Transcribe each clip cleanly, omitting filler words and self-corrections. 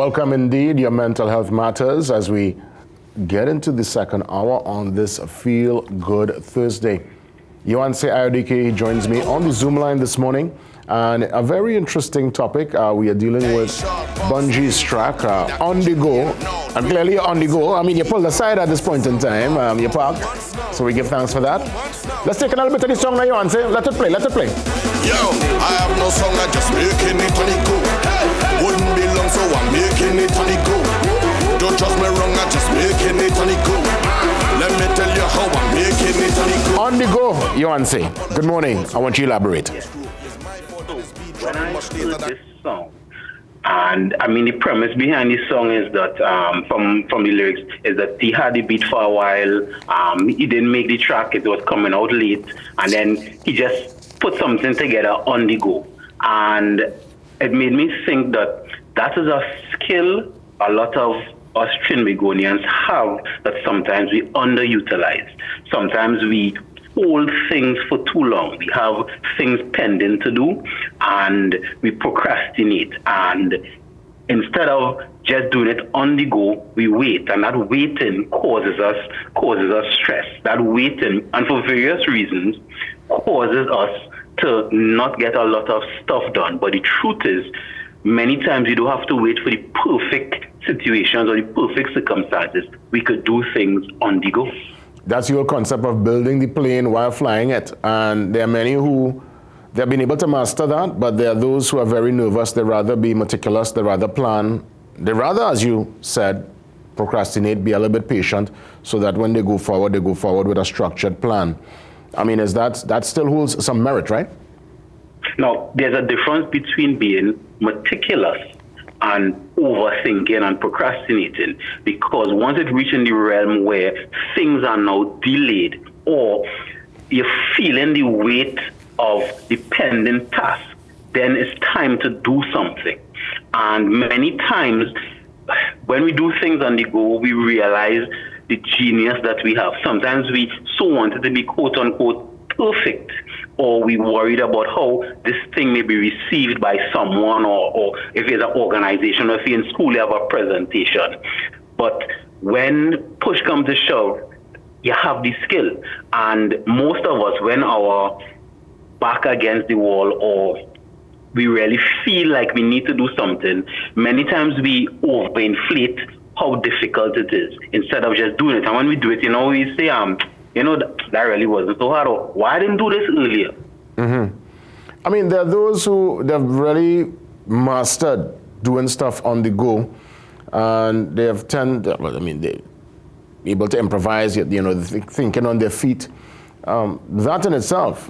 Welcome indeed, your mental health matters, as we get into the second hour on this Feel Good Thursday. Yohance Ayodike joins me on the Zoom line this morning, and a very interesting topic. We are dealing with Bunjee's track, On The Go. And clearly on the go. I mean, you pulled aside at this point in time, you parked, so we give thanks for that. Let's take a little bit of the song now, Yohance. Let it play. Yo, I have no song, I'm just making it on the go. Wouldn't be long, so I'm making it on the go. Don't trust me wrong, I'm just making it on the go. Let me tell you how I'm making it on the go. On the go, Yohance. Good morning. I want you to elaborate. When I heard this song, and I mean the premise behind this song is that from the lyrics is that he had the beat for a while. He didn't make the track; it was coming out late, and then he just put something together on the go, and it made me think that that is a skill a lot of us Trinbagonians have that sometimes we underutilize. Sometimes we hold things for too long. We have things pending to do, and we procrastinate. And instead of just doing it on the go, we wait, and that waiting causes us stress. That waiting, and for various reasons, causes us to not get a lot of stuff done. But the truth is, many times you don't have to wait for the perfect situations or the perfect circumstances. We could do things on the go. That's your concept of building the plane while flying it. And there are many who, they've been able to master that, but there are those who are very nervous. They rather be meticulous. They rather plan. They rather, as you said, procrastinate, be a little bit patient, so that when they go forward with a structured plan. I mean, that still holds some merit, right? Now, there's a difference between being meticulous and overthinking and procrastinating, because once it reaches in the realm where things are now delayed, or you're feeling the weight of the pending task, then it's time to do something. And many times when we do things on the go, we realize the genius that we have. Sometimes we so want it to be quote unquote perfect, or we worried about how this thing may be received by someone, or if it's an organization, or if you're in school you have a presentation. But when push comes to shove, you have the skill. And most of us, when our back against the wall, or we really feel like we need to do something, many times we overinflate how difficult it is instead of just doing it. And when we do it, we say, that really wasn't so hard. Or why didn't do this earlier? Mm-hmm. I mean, there are those who they've really mastered doing stuff on the go, and they have they're able to improvise, thinking on their feet. That in itself,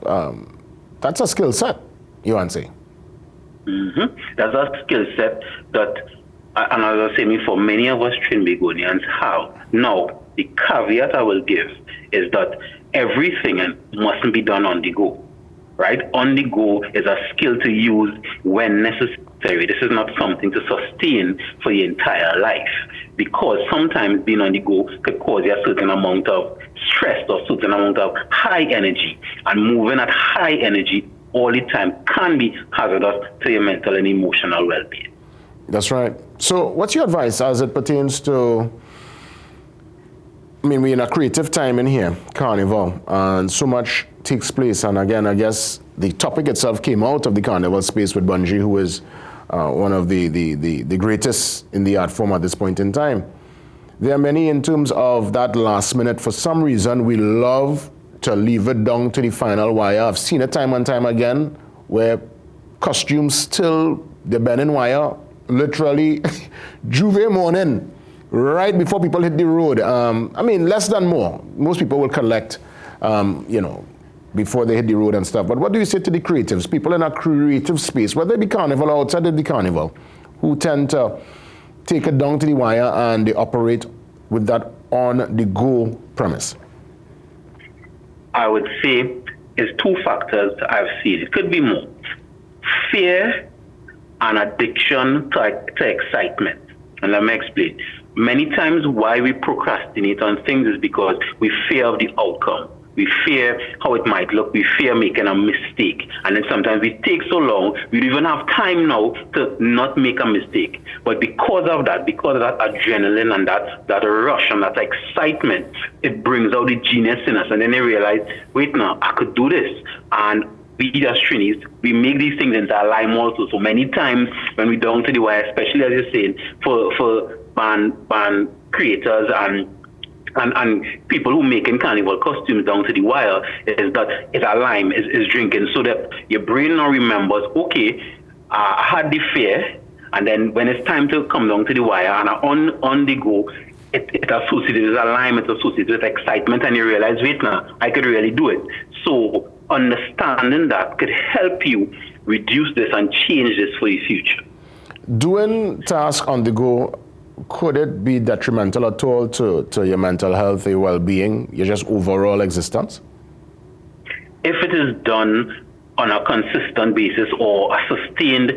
that's a skill set, Yohance. Mm-hmm. That's a skill set that, and as I say, for many of us Trinbagonians have. Now, the caveat I will give is that everything mustn't be done on the go, right? On the go is a skill to use when necessary. This is not something to sustain for your entire life, because sometimes being on the go could cause you a certain amount of stress or certain amount of high energy, and moving at high energy all the time can be hazardous to your mental and emotional well-being. That's right. So what's your advice as it pertains to, we're in a creative time in here, Carnival, and so much takes place. And again, I guess the topic itself came out of the Carnival space with Bunjee, who is one of the greatest in the art form at this point in time. There are many in terms of that last minute. For some reason, we love to leave it down to the final wire. I've seen it time and time again, where costumes still, the bending wire, literally, Juve morning, right before people hit the road. Less than more. Most people will collect, before they hit the road and stuff. But what do you say to the creatives, people in a creative space, whether it be Carnival or outside of the Carnival, who tend to take it down to the wire and they operate with that on-the-go premise? I would say it's two factors I've seen. It could be more. Fear and addiction to excitement. And let me explain. Many times why we procrastinate on things is because we fear of the outcome. We fear how it might look. We fear making a mistake. And then sometimes we take so long, we don't even have time now to not make a mistake. But because of that adrenaline and that rush and that excitement, it brings out the genius in us. And then they realize, wait now, I could do this. And we as trainees, we make these things into a lime also. So many times when we down to the wire, especially as you're saying, for band creators and people who making carnival costumes down to the wire, is that it's a lime, is drinking, so that your brain now remembers, okay, I had the fear, and then when it's time to come down to the wire and on the go, it's associated with a lime, it's associated with excitement, and you realize, wait now, I could really do it. So understanding that could help you reduce this and change this for the future. Doing tasks on the go, could it be detrimental at all to your mental health, your well-being, your just overall existence? If it is done on a consistent basis or a sustained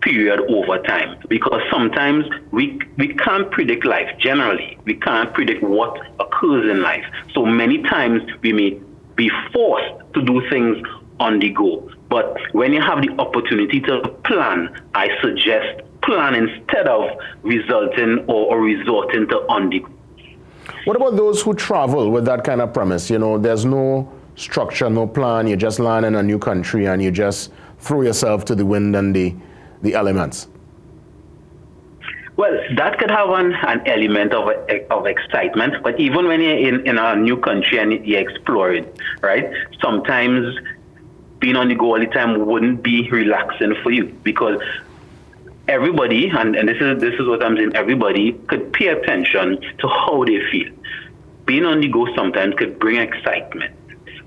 period over time, because sometimes we can't predict life. Generally, we can't predict what occurs in life. So many times we may be forced to do things on the go. But when you have the opportunity to plan, I suggest plan instead of resulting or resorting to on the go. What about those who travel with that kind of premise? You know, there's no structure, no plan. You just land in a new country and you just throw yourself to the wind and the elements. Well, that could have an element of excitement, but even when you're in a new country and you're exploring, right? Sometimes being on the go all the time wouldn't be relaxing for you, because everybody, and this is what I'm saying, everybody could pay attention to how they feel. Being on the go sometimes could bring excitement,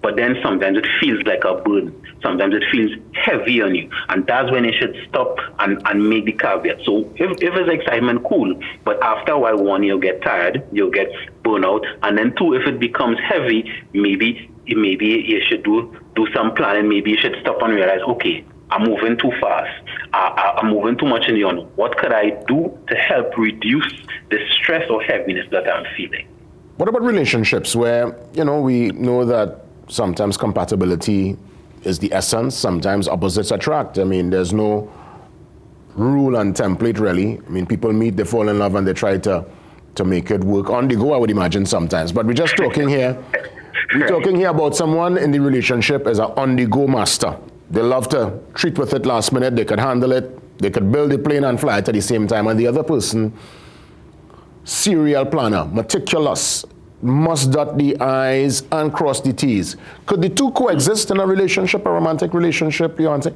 but then sometimes it feels like a burden. Sometimes it feels heavy on you, and that's when you should stop and make the caveat. So if it's excitement, cool, but after a while, one, you'll get tired, you'll get burnout, and then two, if it becomes heavy, maybe you should do some planning. Maybe you should stop and realize, okay, I'm moving too fast. I'm moving too much in the unknown. What could I do to help reduce the stress or heaviness that I'm feeling? What about relationships where, you know, we know that sometimes compatibility is the essence, sometimes opposites attract. I mean, there's no rule and template really. I mean, people meet, they fall in love, and they try to make it work on the go, I would imagine sometimes. But we're just talking here, we're talking here about someone in the relationship as an on-the-go master. They love to treat with it last minute, they could handle it, they could build the plane and fly it at the same time, and the other person, serial planner, meticulous, must dot the I's and cross the T's. Could the two coexist in a relationship, a romantic relationship, Yohance?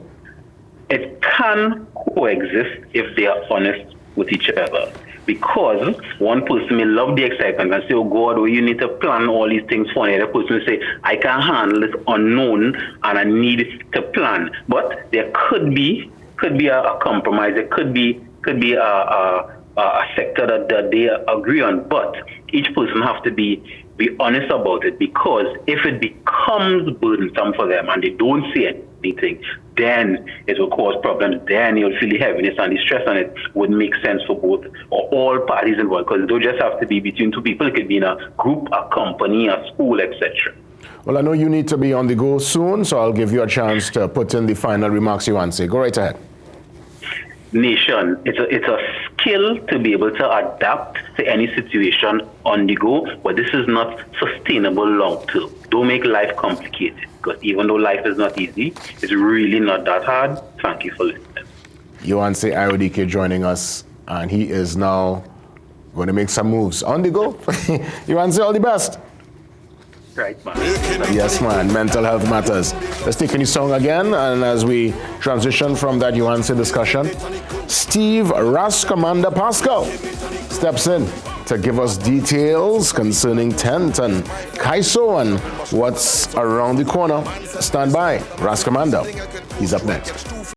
It can coexist if they are honest with each other. Because one person may love the excitement and say, oh God, well, you need to plan all these things for me. The other person will say, I can't handle this unknown and I need to plan. But there could be a compromise. There could be a sector that they agree on. But each person has to be honest about it, because if it becomes burdensome for them and they don't say anything, then it will cause problems. Then you'll feel the heaviness and the stress, and it would make sense for both or all parties involved, because it don't just have to be between two people. It could be in a group, a company, a school, etc. Well, I know you need to be on the go soon, so I'll give you a chance to put in the final remarks you want to say. Go right ahead. Nation, it's a skill to be able to adapt to any situation on the go, but this is not sustainable long term. Don't make life complicated, because even though life is not easy, it's really not that hard. Thank you for listening. Yohance Ayodike joining us, and he is now going to make some moves on the go. Yohance, all the best. Right, man. Yes, man. Mental health matters. Let's take a new song again, and as we transition from that Yohance discussion, Steve Rascomanda Pascal steps in to give us details concerning tent and Kaiso and what's around the corner. Stand by. Rascomanda. He's up next.